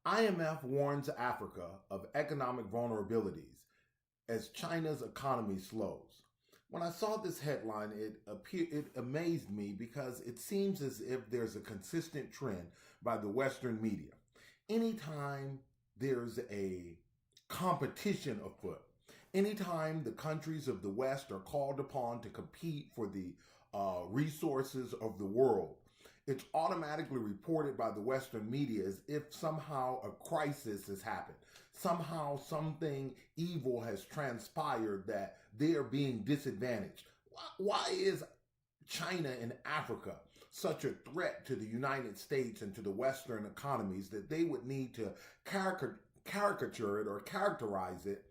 IMF warns Africa of economic vulnerabilities as China's economy slows. When I saw this headline, it amazed me because it seems as if there's a consistent trend by the Western media. Anytime there's a competition afoot, anytime the countries of the West are called upon to compete for the resources of the world, it's automatically reported by the Western media as if somehow a crisis has happened. Somehow something evil has transpired that they are being disadvantaged. Why is China and Africa such a threat to the United States and to the Western economies that they would need to caricature it or characterize it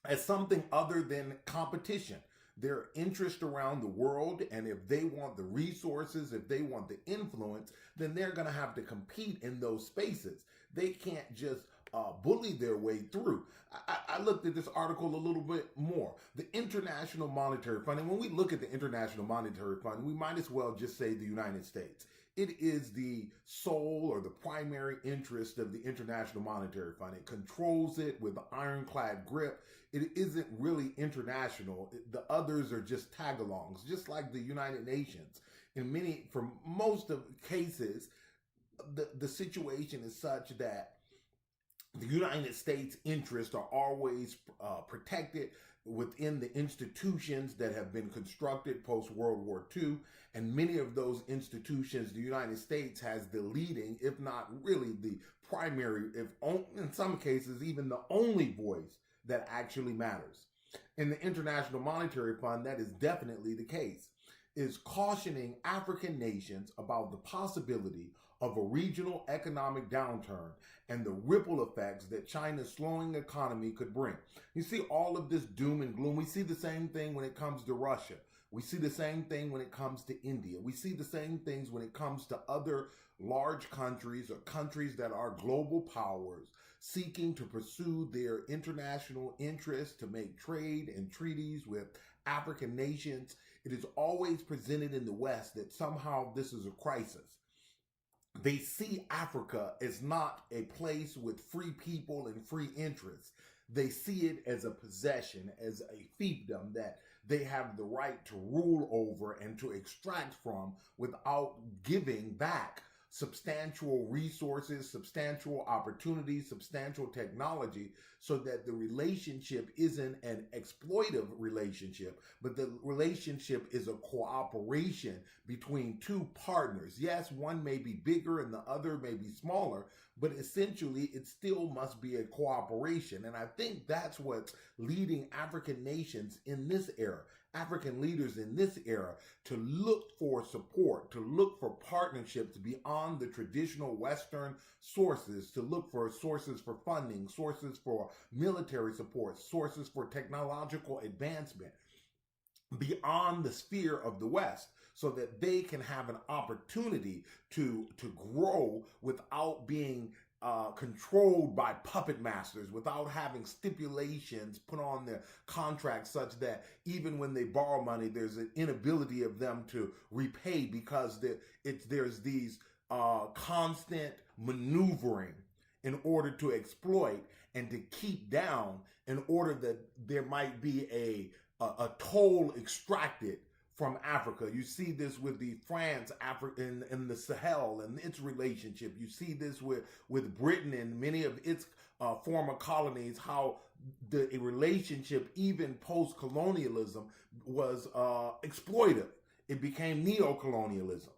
as something other than competition? Their interest around the world, and if they want the resources, if they want the influence, then they're going to have to compete in those spaces. They can't just bully their way through. I looked at this article a little bit more. The International Monetary Fund, and when we look at the International Monetary Fund, we might as well just say the United States. It is the sole or the primary interest of the International Monetary Fund. It controls it with an ironclad grip. It isn't really international. The others are just tag-alongs, just like the United Nations. For most of cases, the situation is such that the United States interests are always protected within the institutions that have been constructed post-World War II. And many of those institutions, the United States has the leading, if not really the primary, if in some cases, even the only voice that actually matters. In the International Monetary Fund, that is definitely the case, is cautioning African nations about the possibility of a regional economic downturn and the ripple effects that China's slowing economy could bring. You see all of this doom and gloom. We see the same thing when it comes to Russia. We see the same thing when it comes to India. We see the same things when it comes to other large countries or countries that are global powers seeking to pursue their international interests to make trade and treaties with African nations. It is always presented in the West that somehow this is a crisis. They see Africa as not a place with free people and free interests. They see it as a possession, as a fiefdom that they have the right to rule over and to extract from without giving back substantial resources, substantial opportunities, substantial technology, so that the relationship isn't an exploitive relationship, but the relationship is a cooperation between two partners. Yes, one may be bigger and the other may be smaller, but essentially it still must be a cooperation. And I think that's what's leading African nations in this era, African leaders in this era, to look for support, to look for partnerships beyond the traditional Western sources, to look for sources for funding, sources for military support, sources for technological advancement beyond the sphere of the West, so that they can have an opportunity to grow without being controlled by puppet masters, without having stipulations put on their contracts such that even when they borrow money, there's an inability of them to repay because there's these constant maneuvering in order to exploit and to keep down, in order that there might be a toll extracted from Africa. You see this with the France, Africa, in the Sahel and its relationship. You see this with Britain and many of its former colonies, how the relationship, even post-colonialism, was exploitive. It became neo-colonialism.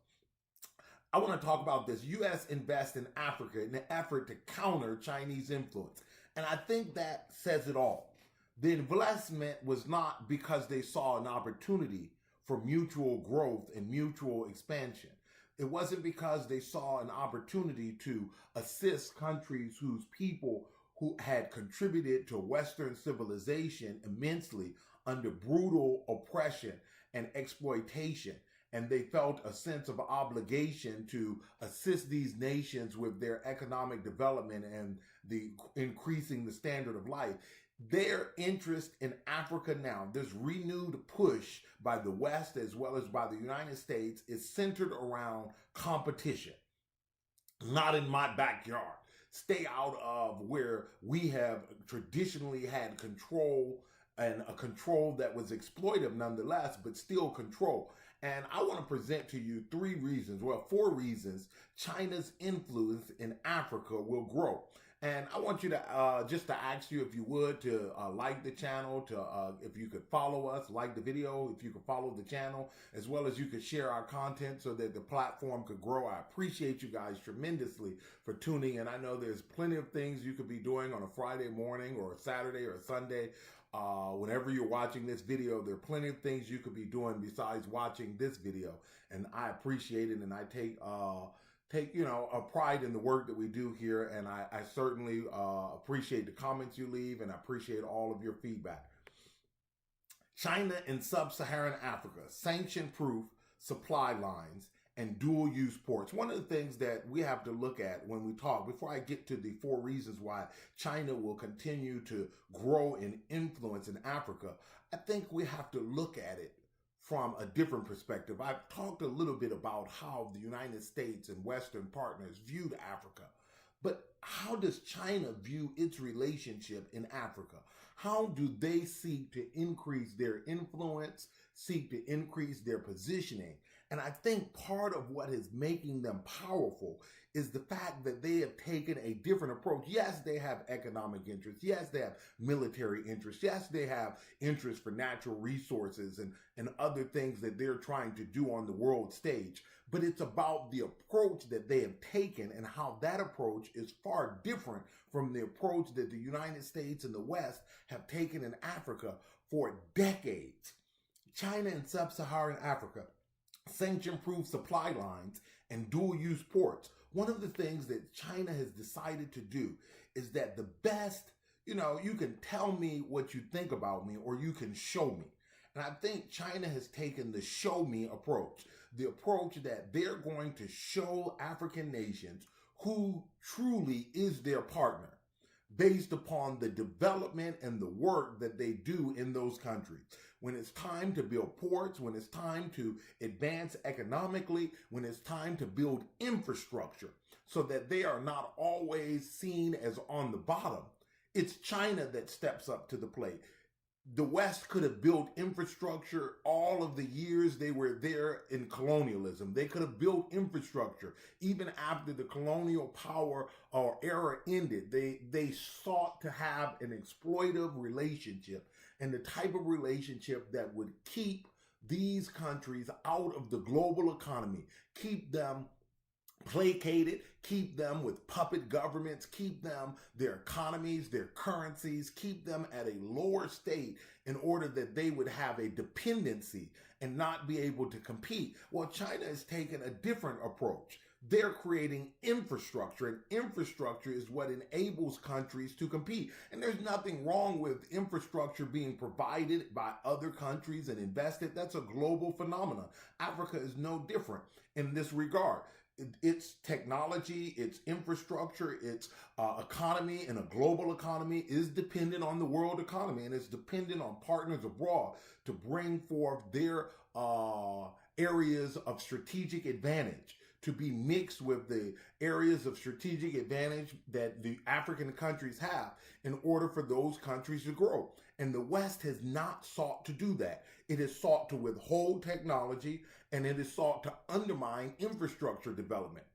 I want to talk about this. U.S. invests in Africa in an effort to counter Chinese influence. And I think that says it all. The investment was not because they saw an opportunity for mutual growth and mutual expansion. It wasn't because they saw an opportunity to assist countries whose people who had contributed to Western civilization immensely under brutal oppression and exploitation. And they felt a sense of obligation to assist these nations with their economic development and the increasing the standard of life. Their interest in Africa now, this renewed push by the West as well as by the United States, is centered around competition. Not in my backyard. stay out of where we have traditionally had control, and a control that was exploitive nonetheless, but still control. And I want to present to you four reasons China's influence in Africa will grow. And I want you to just to ask you, if you would, to like the channel, if you could follow us, like the video, if you could follow the channel, as well as you could share our content so that the platform could grow. I appreciate you guys tremendously for tuning in. I know there's plenty of things you could be doing on a Friday morning or a Saturday or a Sunday. Whenever you're watching this video, there are plenty of things you could be doing besides watching this video. And I appreciate it, and I take a pride in the work that we do here, and I certainly appreciate the comments you leave, and I appreciate all of your feedback. China and sub-Saharan Africa, sanction-proof supply lines and dual-use ports. One of the things that we have to look at when we talk, before I get to the four reasons why China will continue to grow in influence in Africa, I think we have to look at it from a different perspective. I've talked a little bit about how the United States and Western partners viewed Africa, but how does China view its relationship in Africa? How do they seek to increase their influence, seek to increase their positioning? And I think part of what is making them powerful is the fact that they have taken a different approach. Yes, they have economic interests. Yes, they have military interests. Yes, they have interests for natural resources and other things that they're trying to do on the world stage. But it's about the approach that they have taken and how that approach is far different from the approach that the United States and the West have taken in Africa for decades. China and sub-Saharan Africa, sanction-proof supply lines and dual-use ports. One of the things that China has decided to do is that the best, you can tell me what you think about me, or you can show me. And I think China has taken the show me approach, the approach that they're going to show African nations who truly is their partner, based upon the development and the work that they do in those countries. When it's time to build ports, when it's time to advance economically, when it's time to build infrastructure so that they are not always seen as on the bottom, it's China that steps up to the plate. The West could have built infrastructure all of the years they were there in colonialism. They could have built infrastructure even after the colonial power or era ended. They sought to have an exploitive relationship, and the type of relationship that would keep these countries out of the global economy, keep them placated, keep them with puppet governments, keep them, their economies, their currencies, keep them at a lower state in order that they would have a dependency and not be able to compete. Well, China has taken a different approach. They're creating infrastructure, and infrastructure is what enables countries to compete. And there's nothing wrong with infrastructure being provided by other countries and invested. That's a global phenomenon. Africa is no different in this regard. Its technology, its infrastructure, its economy, and a global economy is dependent on the world economy, and it's dependent on partners abroad to bring forth their areas of strategic advantage, to be mixed with the areas of strategic advantage that the African countries have in order for those countries to grow. And the West has not sought to do that. It has sought to withhold technology, and it has sought to undermine infrastructure development.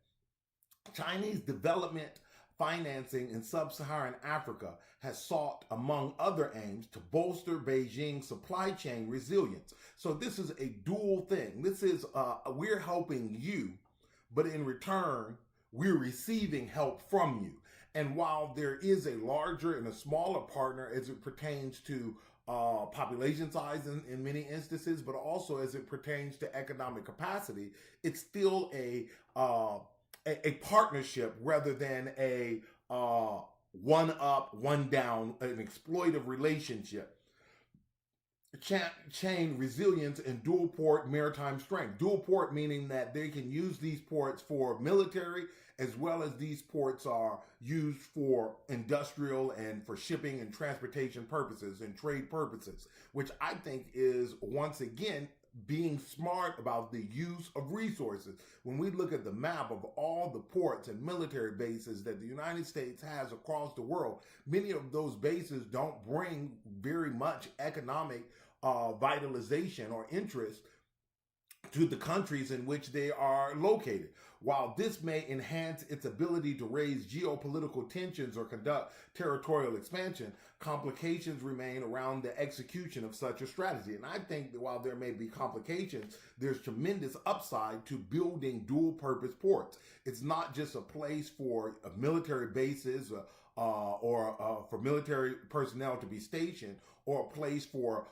Chinese development financing in sub-Saharan Africa has sought, among other aims, to bolster Beijing's supply chain resilience. So this is a dual thing. This is, we're helping you, but in return, we're receiving help from you. And while there is a larger and a smaller partner as it pertains to population size in many instances, but also as it pertains to economic capacity, it's still a partnership rather than a one up, one down, an exploitive relationship. Chain resilience and dual port maritime strength. Dual port meaning that they can use these ports for military, as well as these ports are used for industrial and for shipping and transportation purposes and trade purposes, which I think is, once again, being smart about the use of resources. When we look at the map of all the ports and military bases that the United States has across the world, many of those bases don't bring very much economic vitalization or interest to the countries in which they are located. While this may enhance its ability to raise geopolitical tensions or conduct territorial expansion, complications remain around the execution of such a strategy. And I think that while there may be complications, there's tremendous upside to building dual purpose ports. It's not just a place for military bases or for military personnel to be stationed, or a place for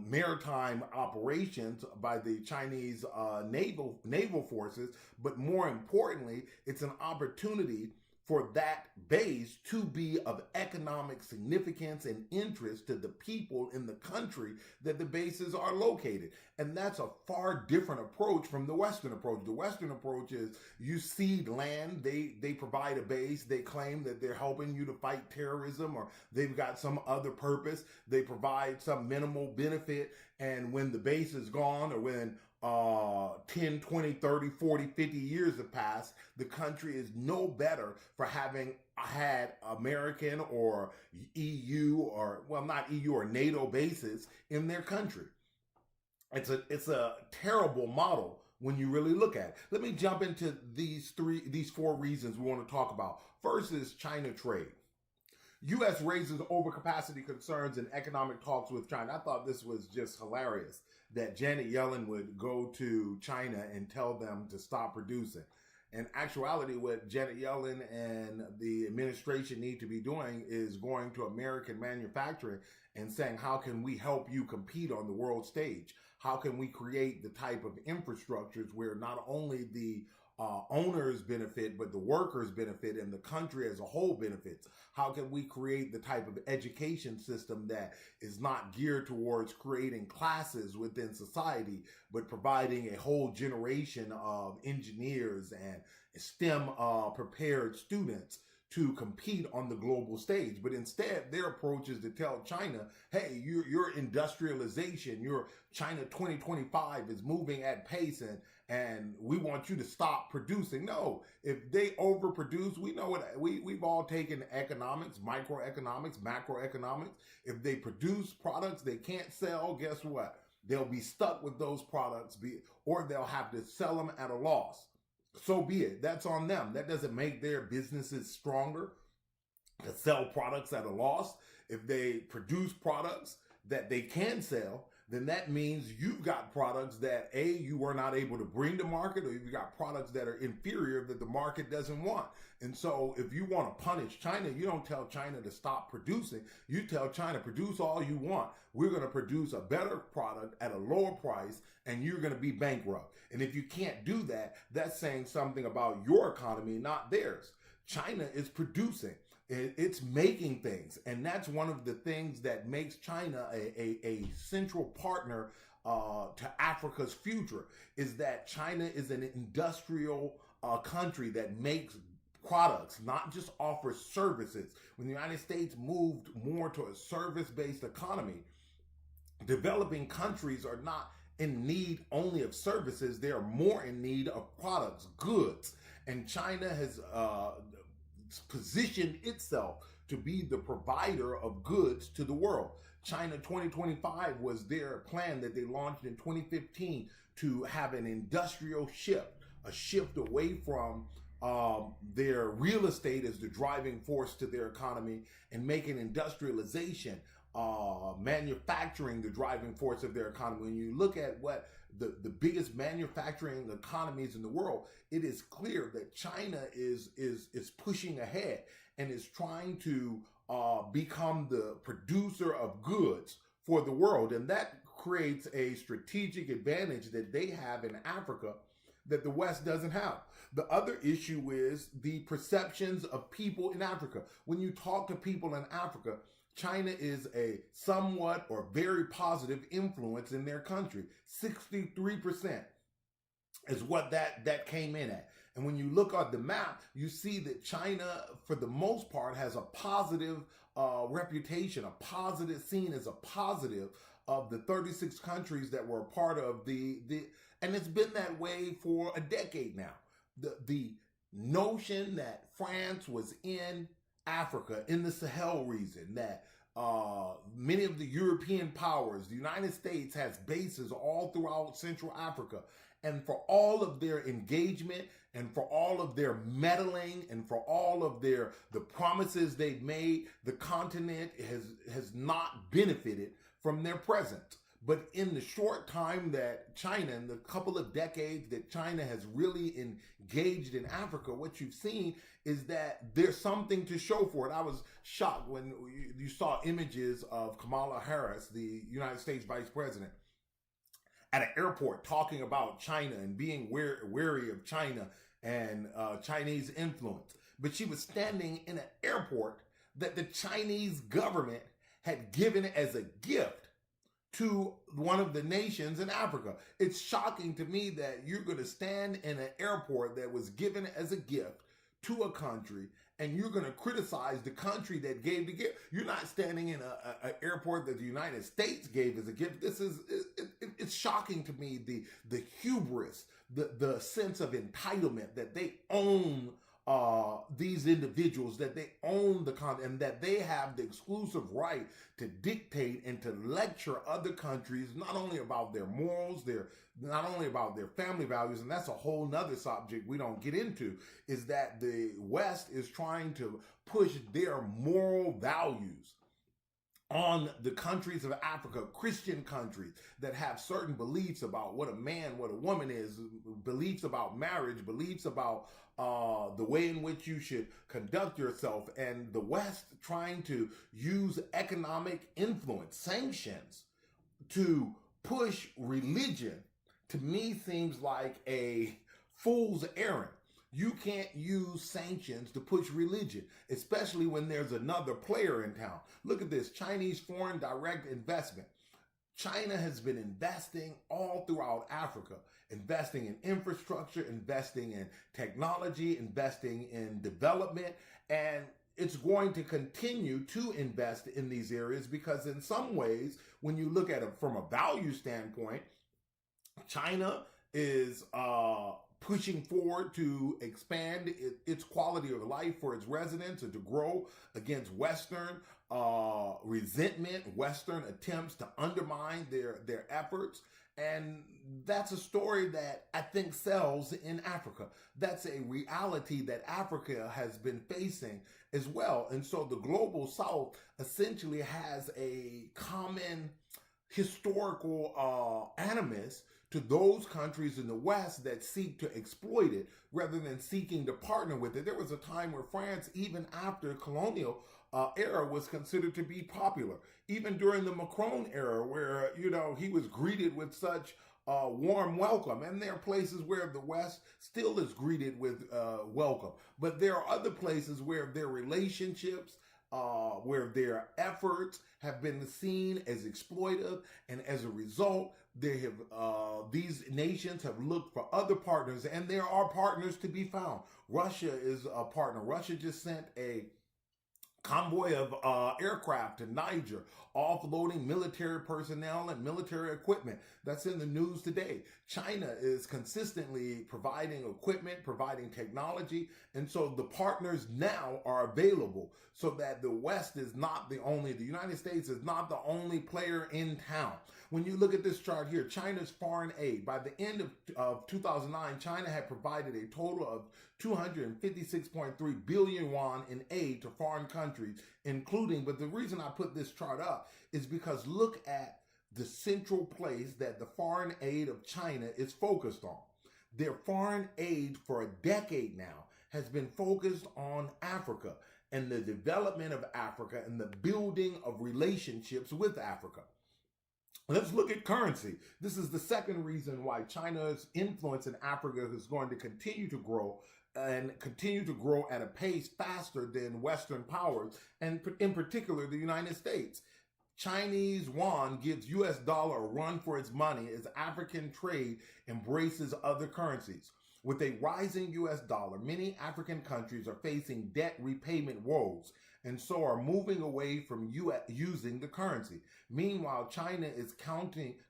maritime operations by the Chinese naval forces, but more importantly, it's an opportunity for that base to be of economic significance and interest to the people in the country that the bases are located. And that's a far different approach from the Western approach. The Western approach is you cede land, they provide a base, they claim that they're helping you to fight terrorism, or they've got some other purpose, they provide some minimal benefit, and when the base is gone, or when 10, 20, 30, 40, 50 years have passed, the country is no better for having had American or EU, or, well, not EU or NATO bases in their country. It's a terrible model when you really look at it. Let me jump into these four reasons we want to talk about. First is China trade. U.S. raises overcapacity concerns in economic talks with China. I thought this was just hilarious that Janet Yellen would go to China and tell them to stop producing. In actuality, what Janet Yellen and the administration need to be doing is going to American manufacturing and saying, how can we help you compete on the world stage? How can we create the type of infrastructures where not only the owners benefit, but the workers benefit, and the country as a whole benefits? How can we create the type of education system that is not geared towards creating classes within society, but providing a whole generation of engineers and STEM prepared students to compete on the global stage? But instead, their approach is to tell China, hey, your industrialization, your China 2025 is moving at pace, and we want you to stop producing. No, if they overproduce, we know what we've all taken economics, microeconomics, macroeconomics. If they produce products they can't sell, guess what? They'll be stuck with those products, or they'll have to sell them at a loss. So be it. That's on them. That doesn't make their businesses stronger to sell products at a loss. If they produce products that they can sell, then that means you've got products that you were not able to bring to market, or you've got products that are inferior that the market doesn't want. And so if you want to punish China, you don't tell China to stop producing. You tell China, produce all you want. We're going to produce a better product at a lower price, and you're going to be bankrupt. And if you can't do that, that's saying something about your economy, not theirs. China is producing. It's making things, and that's one of the things that makes China a central partner to Africa's future, is that China is an industrial country that makes products, not just offers services. When the United States moved more to a service-based economy, developing countries are not in need only of services, they are more in need of products, goods. And China has positioned itself to be the provider of goods to the world. China 2025 was their plan that they launched in 2015 to have an industrial shift, a shift away from their real estate as the driving force to their economy, and making industrialization, manufacturing the driving force of their economy. When you look at what the biggest manufacturing economies in the world, it is clear that China is pushing ahead and is trying to become the producer of goods for the world. And that creates a strategic advantage that they have in Africa that the West doesn't have. The other issue is the perceptions of people in Africa. When you talk to people in Africa, China is a somewhat or very positive influence in their country. 63% is what that came in at. And when you look at the map, you see that China, for the most part, has a positive reputation, seen as a positive of the 36 countries that were a part of and it's been that way for a decade now. The notion that France was in Africa, in the Sahel region, that many of the European powers, the United States has bases all throughout Central Africa, and for all of their engagement and for all of their meddling and for all of the promises they've made, the continent has not benefited from their presence. But in the short time that China, in the couple of decades that China has really engaged in Africa, what you've seen is that there's something to show for it. I was shocked when you saw images of Kamala Harris, the United States Vice President, at an airport talking about China and being wary of China and Chinese influence. But she was standing in an airport that the Chinese government had given as a gift to one of the nations in Africa. It's shocking to me that you're going to stand in an airport that was given as a gift to a country and you're going to criticize the country that gave the gift. You're not standing in an airport that the United States gave as a gift. It's shocking to me, the hubris, the sense of entitlement that they own these individuals, that they own the continent, and that they have the exclusive right to dictate and to lecture other countries, not only about their morals, not only about their family values, and that's a whole nother subject we don't get into, is that the West is trying to push their moral values on the countries of Africa, Christian countries that have certain beliefs about what a man, what a woman is, beliefs about marriage, beliefs about the way in which you should conduct yourself, and the West trying to use economic influence, sanctions, to push religion, to me seems like a fool's errand. You can't use sanctions to push religion, especially when there's another player in town. Look at this, Chinese foreign direct investment. China has been investing all throughout Africa, investing in infrastructure, investing in technology, investing in development, and it's going to continue to invest in these areas because in some ways, when you look at it from a value standpoint, China is pushing forward to expand its quality of life for its residents and to grow against Western resentment, Western attempts to undermine their efforts. And that's a story that I think sells in Africa. That's a reality that Africa has been facing as well. And so the global South essentially has a common historical animus to those countries in the West that seek to exploit it rather than seeking to partner with it. There was a time where France, even after colonial era, was considered to be popular. Even during the Macron era, where, he was greeted with such warm welcome. And there are places where the West still is greeted with welcome. But there are other places where their relationships, where their efforts have been seen as exploitive, and as a result, these nations have looked for other partners, and there are partners to be found. Russia is a partner. Russia just sent a convoy of aircraft to Niger, offloading military personnel and military equipment. That's in the news today. China is consistently providing equipment, providing technology, and so the partners now are available so that the West is not the United States is not the only player in town. When you look at this chart here, China's foreign aid, by the end of 2009, China had provided a total of 256.3 billion yuan in aid to foreign countries, including, but the reason I put this chart up is because look at the central place that the foreign aid of China is focused on. Their foreign aid for a decade now has been focused on Africa and the development of Africa and the building of relationships with Africa. Let's look at currency. This is the second reason why China's influence in Africa is going to continue to grow and continue to grow at a pace faster than Western powers, and in particular, the United States. Chinese yuan gives US dollar a run for its money as African trade embraces other currencies. With a rising US dollar, many African countries are facing debt repayment woes and so are moving away from using the currency. Meanwhile, China is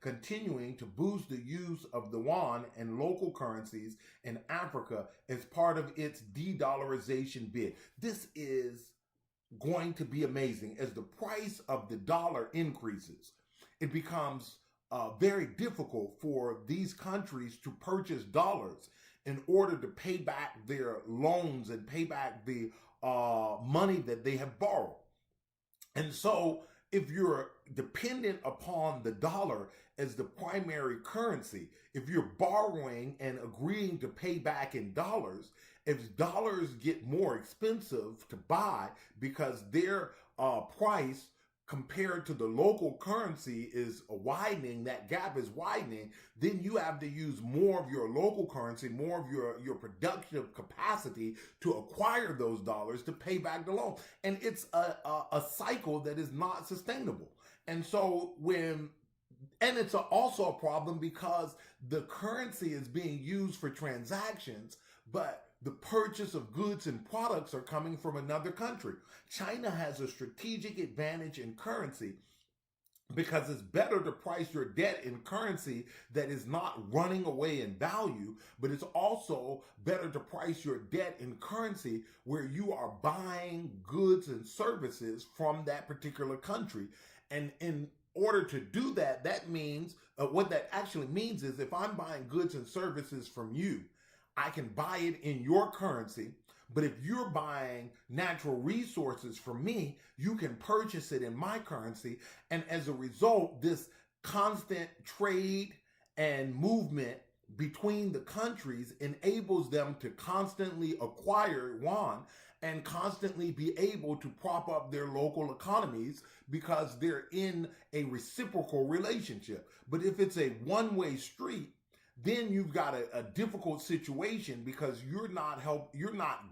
continuing to boost the use of the yuan and local currencies in Africa as part of its de-dollarization bid. This is going to be amazing. As the price of the dollar increases, it becomes very difficult for these countries to purchase dollars in order to pay back their loans and pay back the money that they have borrowed. And so if you're dependent upon the dollar as the primary currency, if you're borrowing and agreeing to pay back in dollars, if dollars get more expensive to buy because their price compared to the local currency is widening, that gap is widening, then you have to use more of your local currency, more of your productive capacity to acquire those dollars to pay back the loan. And it's a cycle that is not sustainable. And so it's also a problem because the currency is being used for transactions, but the purchase of goods and products are coming from another country. China has a strategic advantage in currency because it's better to price your debt in currency that is not running away in value, but it's also better to price your debt in currency where you are buying goods and services from that particular country. And in order to do that, that means, what that actually means is if I'm buying goods and services from you, I can buy it in your currency, but if you're buying natural resources from me, you can purchase it in my currency. And as a result, this constant trade and movement between the countries enables them to constantly acquire yuan and constantly be able to prop up their local economies because they're in a reciprocal relationship. But if it's a one-way street, then you've got a difficult situation because you're not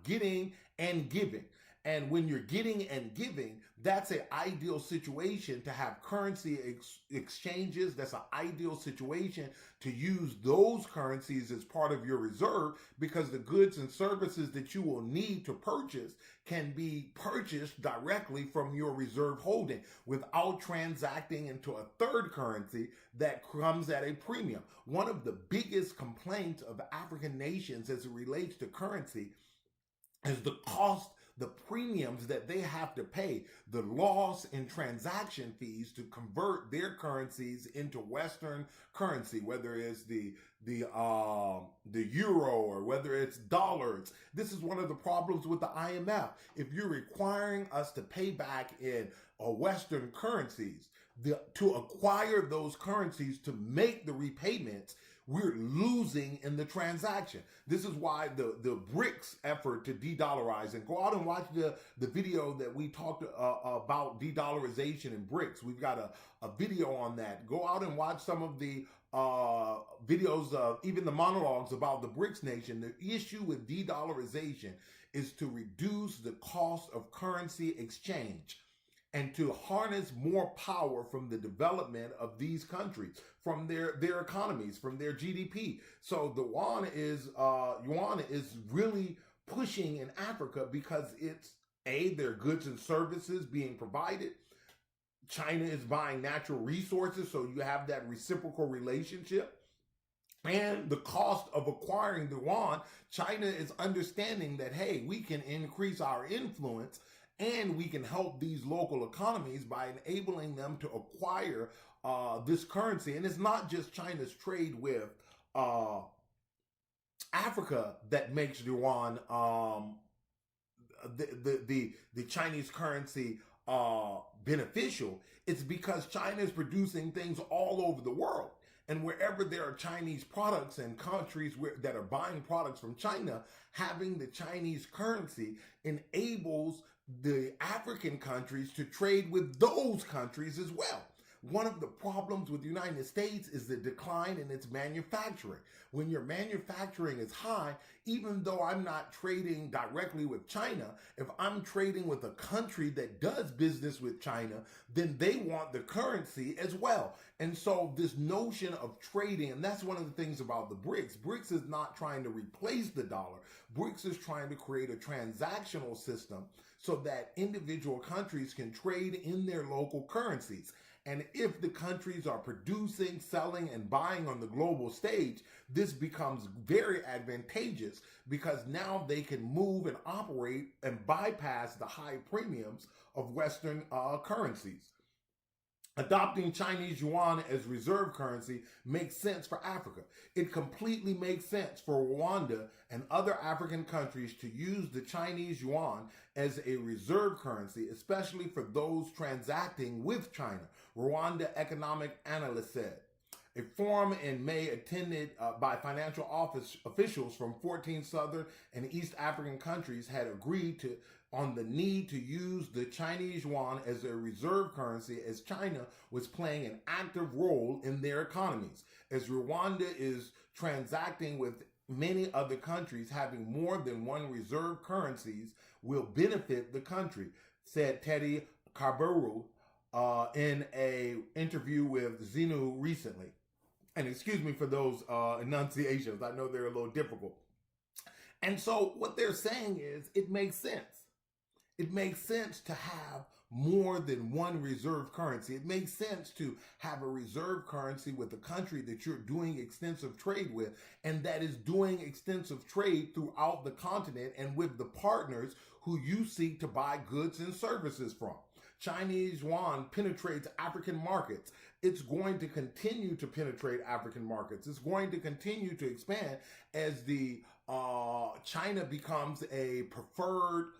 getting and giving. And when you're getting and giving, that's an ideal situation to have currency exchanges. That's an ideal situation to use those currencies as part of your reserve because the goods and services that you will need to purchase can be purchased directly from your reserve holding without transacting into a third currency that comes at a premium. One of the biggest complaints of African nations as it relates to currency is the cost, the premiums that they have to pay, the loss in transaction fees to convert their currencies into Western currency, whether it's the euro or whether it's dollars. This is one of the problems with the IMF. If you're requiring us to pay back in Western currencies, to acquire those currencies to make the repayments, we're losing in the transaction. This is why the BRICS effort to de-dollarize, and go out and watch the video that we talked about de-dollarization in BRICS. We've got a video on that. Go out and watch some of the videos, even the monologues about the BRICS nation. The issue with de-dollarization is to reduce the cost of currency exchange and to harness more power from the development of these countries, from their economies, from their GDP. So the yuan is really pushing in Africa because it's their goods and services being provided. China is buying natural resources, so you have that reciprocal relationship. And the cost of acquiring the yuan, China is understanding that, hey, we can increase our influence and we can help these local economies by enabling them to acquire this currency. And it's not just China's trade with Africa that makes yuan, the Chinese currency, beneficial. It's because China is producing things all over the world. And wherever there are Chinese products and countries that are buying products from China, having the Chinese currency enables the African countries to trade with those countries as well. One of the problems with the United States is the decline in its manufacturing. When your manufacturing is high, even though I'm not trading directly with China, if I'm trading with a country that does business with China, then they want the currency as well. And so this notion of trading, and that's one of the things about the BRICS. BRICS is not trying to replace the dollar. BRICS is trying to create a transactional system so that individual countries can trade in their local currencies. And if the countries are producing, selling, and buying on the global stage, this becomes very advantageous because now they can move and operate and bypass the high premiums of Western currencies. Adopting Chinese yuan as reserve currency makes sense for Africa. It completely makes sense for Rwanda and other African countries to use the Chinese yuan as a reserve currency, especially for those transacting with China, Rwanda economic analyst said. A forum in May attended by financial office officials from 14 Southern and East African countries had agreed on the need to use the Chinese yuan as a reserve currency as China was playing an active role in their economies. As Rwanda is transacting with many other countries, having more than one reserve currencies will benefit the country, said Teddy Carberu in an interview with Zenu recently. And excuse me for those enunciations. I know they're a little difficult. And so what they're saying is it makes sense. It makes sense to have more than one reserve currency. It makes sense to have a reserve currency with a country that you're doing extensive trade with and that is doing extensive trade throughout the continent and with the partners who you seek to buy goods and services from. Chinese yuan penetrates African markets. It's going to continue to penetrate African markets. It's going to continue to expand as the China becomes a preferred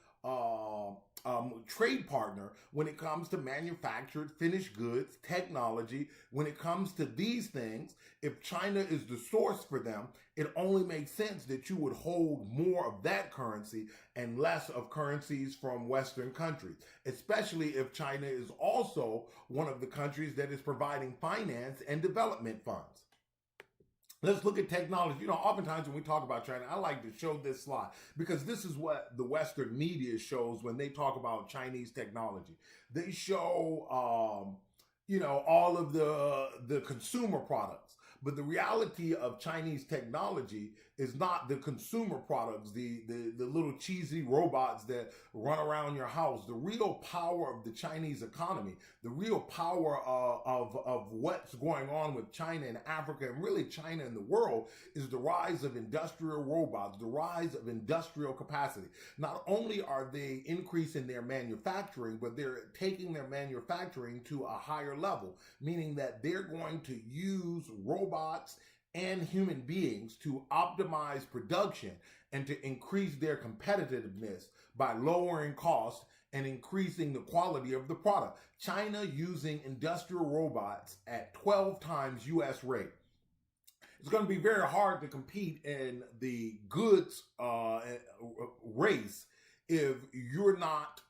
trade partner when it comes to manufactured finished goods, technology. When it comes to these things, if China is the source for them, it only makes sense that you would hold more of that currency and less of currencies from Western countries, especially if China is also one of the countries that is providing finance and development funds. Let's look at technology. You know, oftentimes when we talk about China, I like to show this slide because this is what the Western media shows when they talk about Chinese technology. They show, all of the consumer products. But the reality of Chinese technology is not the consumer products, the little cheesy robots that run around your house. The real power of the Chinese economy, the real power of what's going on with China and Africa and really China and the world is the rise of industrial robots, the rise of industrial capacity. Not only are they increasing their manufacturing, but they're taking their manufacturing to a higher level, meaning that they're going to use robots and human beings to optimize production and to increase their competitiveness by lowering costs and increasing the quality of the product. China using industrial robots at 12 times US rate. It's going to be very hard to compete in the goods race if you're not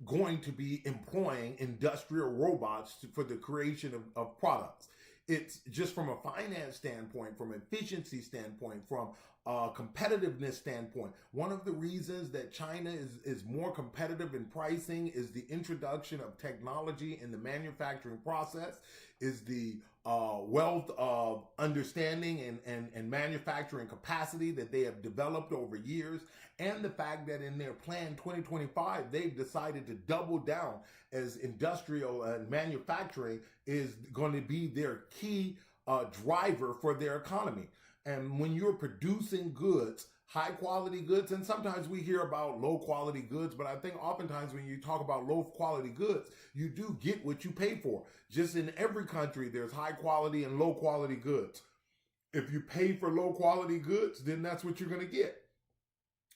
going to be employing industrial robots for the creation of products. It's just from a finance standpoint, from efficiency standpoint, from a competitiveness standpoint. One of the reasons that China is more competitive in pricing is the introduction of technology in the manufacturing process, is the wealth of understanding and manufacturing capacity that they have developed over years, and the fact that in their plan 2025, they've decided to double down as industrial and manufacturing is going to be their key driver for their economy. And when you're producing goods, high quality goods, and sometimes we hear about low quality goods, but I think oftentimes when you talk about low quality goods, you do get what you pay for. Just in every country, there's high quality and low quality goods. If you pay for low quality goods, then that's what you're going to get.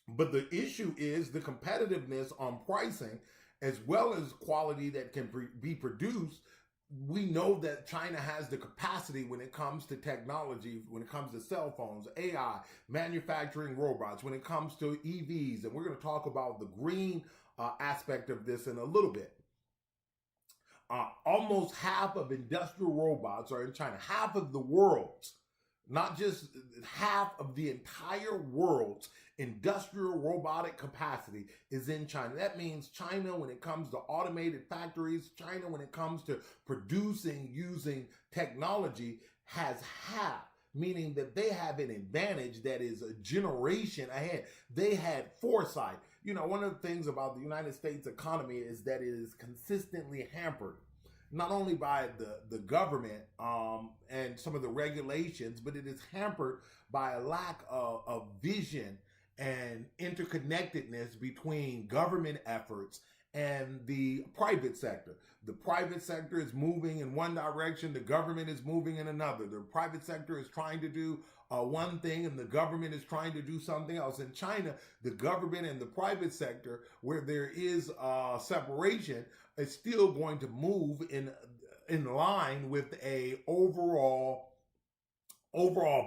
But the issue is the competitiveness on pricing as well as quality that can be produced. We know that China has the capacity when it comes to technology, when it comes to cell phones, AI, manufacturing robots, when it comes to EVs. And we're going to talk about the green aspect of this in a little bit. almost half of industrial robots are in China. Half of the world's, not just half of the entire world's industrial robotic capacity is in China. That means China, when it comes to automated factories, China, when it comes to producing using technology, has half, meaning that they have an advantage that is a generation ahead. They had foresight. You know, one of the things about the United States economy is that it is consistently hampered, not only by the government and some of the regulations, but it is hampered by a lack of vision and interconnectedness between government efforts and the private sector. The private sector is moving in one direction, the government is moving in another. The private sector is trying to do one thing and the government is trying to do something else. In China, the government and the private sector, where there is separation, is still going to move in line with a overall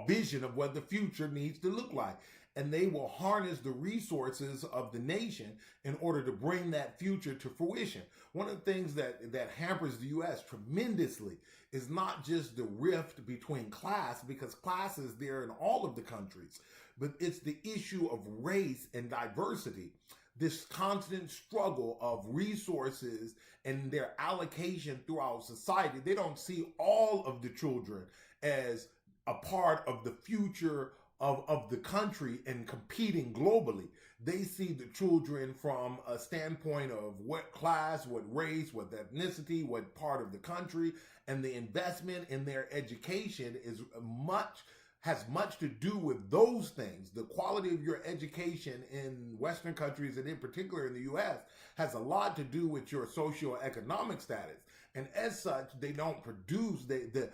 vision of what the future needs to look like. And they will harness the resources of the nation in order to bring that future to fruition. One of the things that hampers the U.S. tremendously is not just the rift between class, because class is there in all of the countries, but it's the issue of race and diversity. This constant struggle of resources and their allocation throughout society. They don't see all of the children as a part of the future of the country and competing globally. They see the children from a standpoint of what class, what race, what ethnicity, what part of the country, and the investment in their education has much to do with those things. The quality of your education in Western countries, and in particular in the U.S., has a lot to do with your socioeconomic status. And as such, they don't produce, the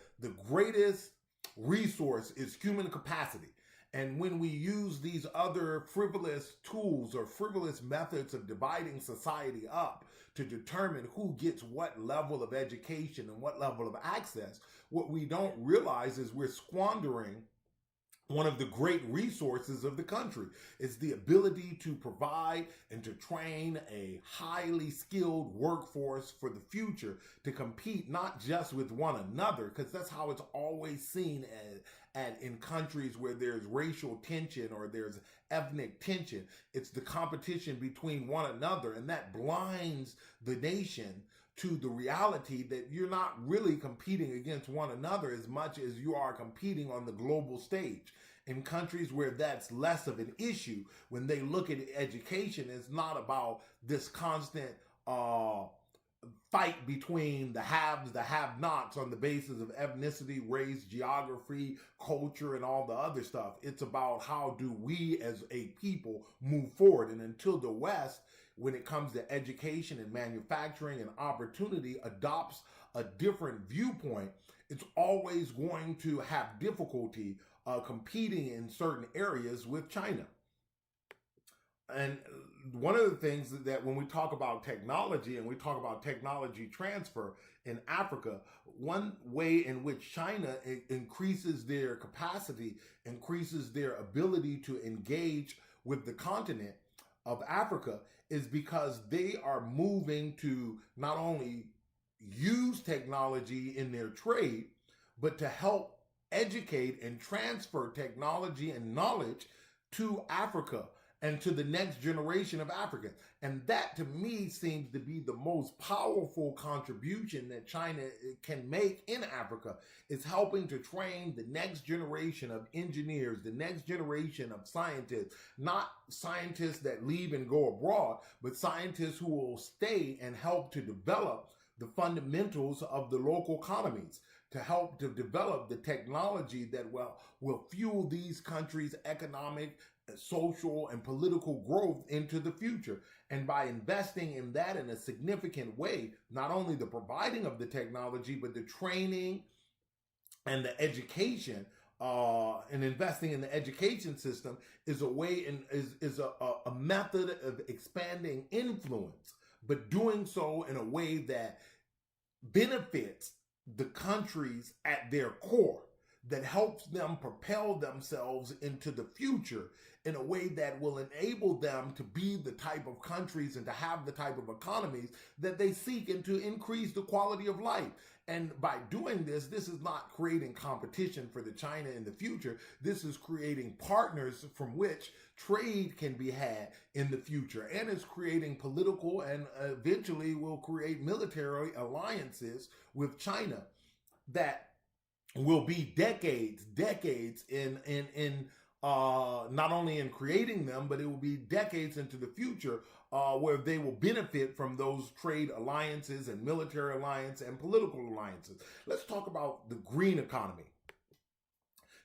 greatest resource is human capacity. And when we use these other frivolous tools or frivolous methods of dividing society up to determine who gets what level of education and what level of access, what we don't realize is we're squandering one of the great resources of the country. Is the ability to provide and to train a highly skilled workforce for the future to compete not just with one another, because that's how it's always seen in countries where there's racial tension or there's ethnic tension. It's the competition between one another, and that blinds the nation to the reality that you're not really competing against one another as much as you are competing on the global stage. In countries where that's less of an issue, when they look at education, it's not about this constant fight between the haves, the have-nots on the basis of ethnicity, race, geography, culture, and all the other stuff. It's about how do we as a people move forward. And until the West, when it comes to education and manufacturing and opportunity, adopts a different viewpoint, it's always going to have difficulty competing in certain areas with China. And one of the things that when we talk about technology and we talk about technology transfer in Africa, one way in which China increases their capacity, increases their ability to engage with the continent of Africa, is because they are moving to not only use technology in their trade, but to help educate and transfer technology and knowledge to Africa and to the next generation of Africans. And that, to me, seems to be the most powerful contribution that China can make in Africa, is helping to train the next generation of engineers, the next generation of scientists, not scientists that leave and go abroad, but scientists who will stay and help to develop the fundamentals of the local economies, to help to develop the technology that will fuel these countries' economic, social, and political growth into the future. And by investing in that in a significant way, not only the providing of the technology, but the training and the education, and investing in the education system is a way and is a method of expanding influence, but doing so in a way that benefits the countries at their core. that helps them propel themselves into the future in a way that will enable them to be the type of countries and to have the type of economies that they seek, and to increase the quality of life. And by doing this, this is not creating competition for the China in the future. This is creating partners from which trade can be had in the future. And it's creating political and eventually will create military alliances with China that will be decades in not only in creating them, but it will be decades into the future where they will benefit from those trade alliances and military alliance and political alliances. Let's talk about the green economy.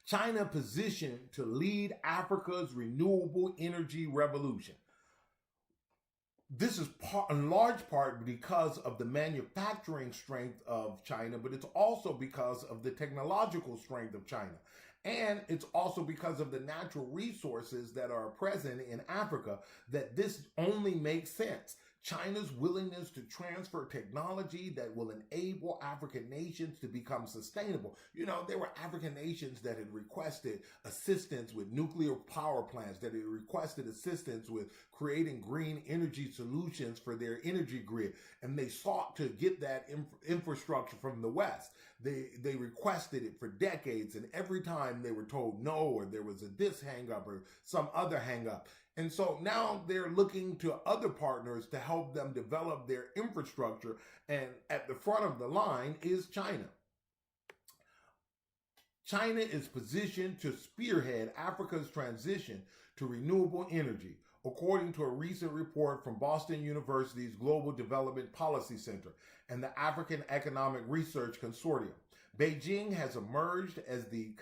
China positioned to lead Africa's renewable energy revolution. This is in large part because of the manufacturing strength of China, but it's also because of the technological strength of China. And it's also because of the natural resources that are present in Africa that this only makes sense. China's willingness to transfer technology that will enable African nations to become sustainable. You know, there were African nations that had requested assistance with nuclear power plants, that had requested assistance with creating green energy solutions for their energy grid. And they sought to get that infrastructure from the West. They requested it for decades, and every time they were told no, or there was this hang up or some other hang up. And so now they're looking to other partners to help them develop their infrastructure. And at the front of the line is China. China is positioned to spearhead Africa's transition to renewable energy, according to a recent report from Boston University's Global Development Policy Center and the African Economic Research Consortium. Beijing has emerged as the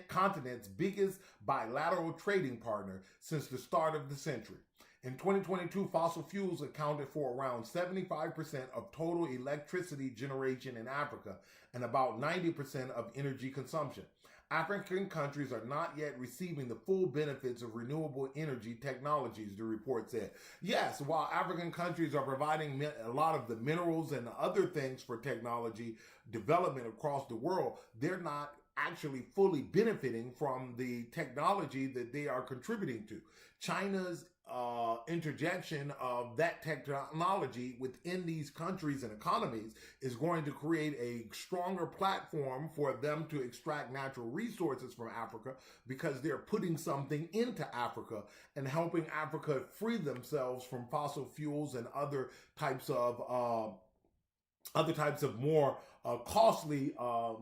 continent's biggest bilateral trading partner since the start of the century. In 2022, fossil fuels accounted for around 75% of total electricity generation in Africa and about 90% of energy consumption. African countries are not yet receiving the full benefits of renewable energy technologies, the report said. Yes, while African countries are providing a lot of the minerals and other things for technology development across the world, they're not actually fully benefiting from the technology that they are contributing to. China's interjection of that technology within these countries and economies is going to create a stronger platform for them to extract natural resources from Africa, because they're putting something into Africa and helping Africa free themselves from fossil fuels and other types of more costly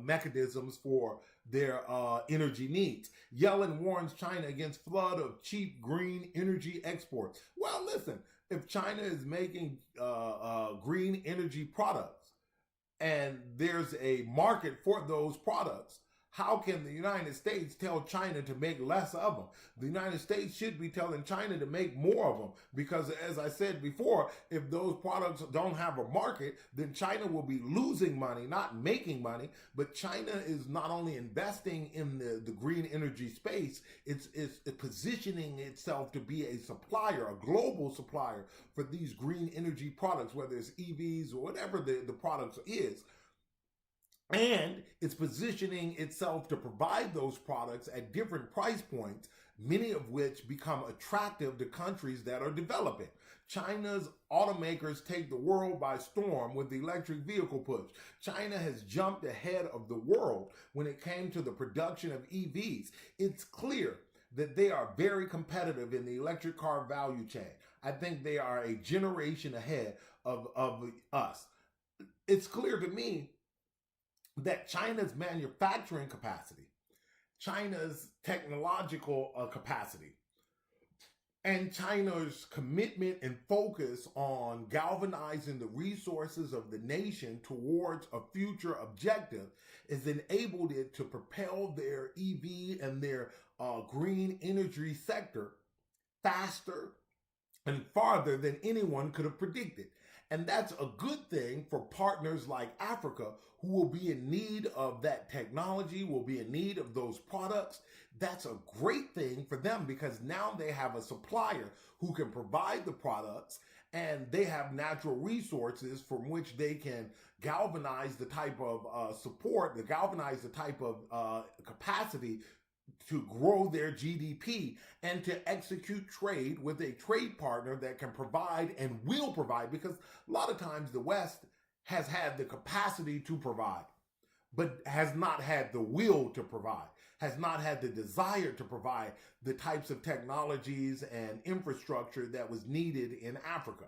mechanisms for their energy needs. Yellen warns China against flood of cheap green energy exports. Well, listen, if China is making green energy products and there's a market for those products, how can the United States tell China to make less of them? The United States should be telling China to make more of them, because as I said before, if those products don't have a market, then China will be losing money, not making money. But China is not only investing in the green energy space, it's positioning itself to be a supplier, a global supplier for these green energy products, whether it's EVs or whatever the product is. And it's positioning itself to provide those products at different price points, many of which become attractive to countries that are developing. China's automakers take the world by storm with the electric vehicle push. China has jumped ahead of the world when it came to the production of EVs. It's clear that they are very competitive in the electric car value chain. I think they are a generation ahead of us. It's clear to me that China's manufacturing capacity, China's technological capacity, and China's commitment and focus on galvanizing the resources of the nation towards a future objective has enabled it to propel their EV and their green energy sector faster and farther than anyone could have predicted. And that's a good thing for partners like Africa, who will be in need of that technology, will be in need of those products. That's a great thing for them, because now they have a supplier who can provide the products and they have natural resources from which they can galvanize the type of support, galvanize the type of capacity to grow their GDP and to execute trade with a trade partner that can provide and will provide, because a lot of times the West has had the capacity to provide, but has not had the will to provide, has not had the desire to provide the types of technologies and infrastructure that was needed in Africa.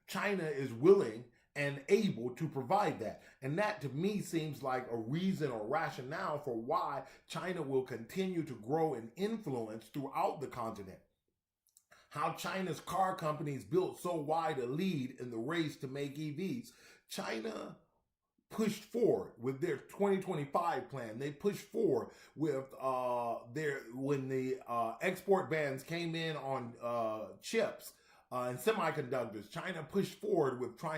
China is willing and able to provide that. And that to me seems like a reason or rationale for why China will continue to grow in influence throughout the continent. How China's car companies built so wide a lead in the race to make EVs. China pushed forward with their 2025 plan. They pushed forward with when the export bans came in on chips and semiconductors. China pushed forward with trying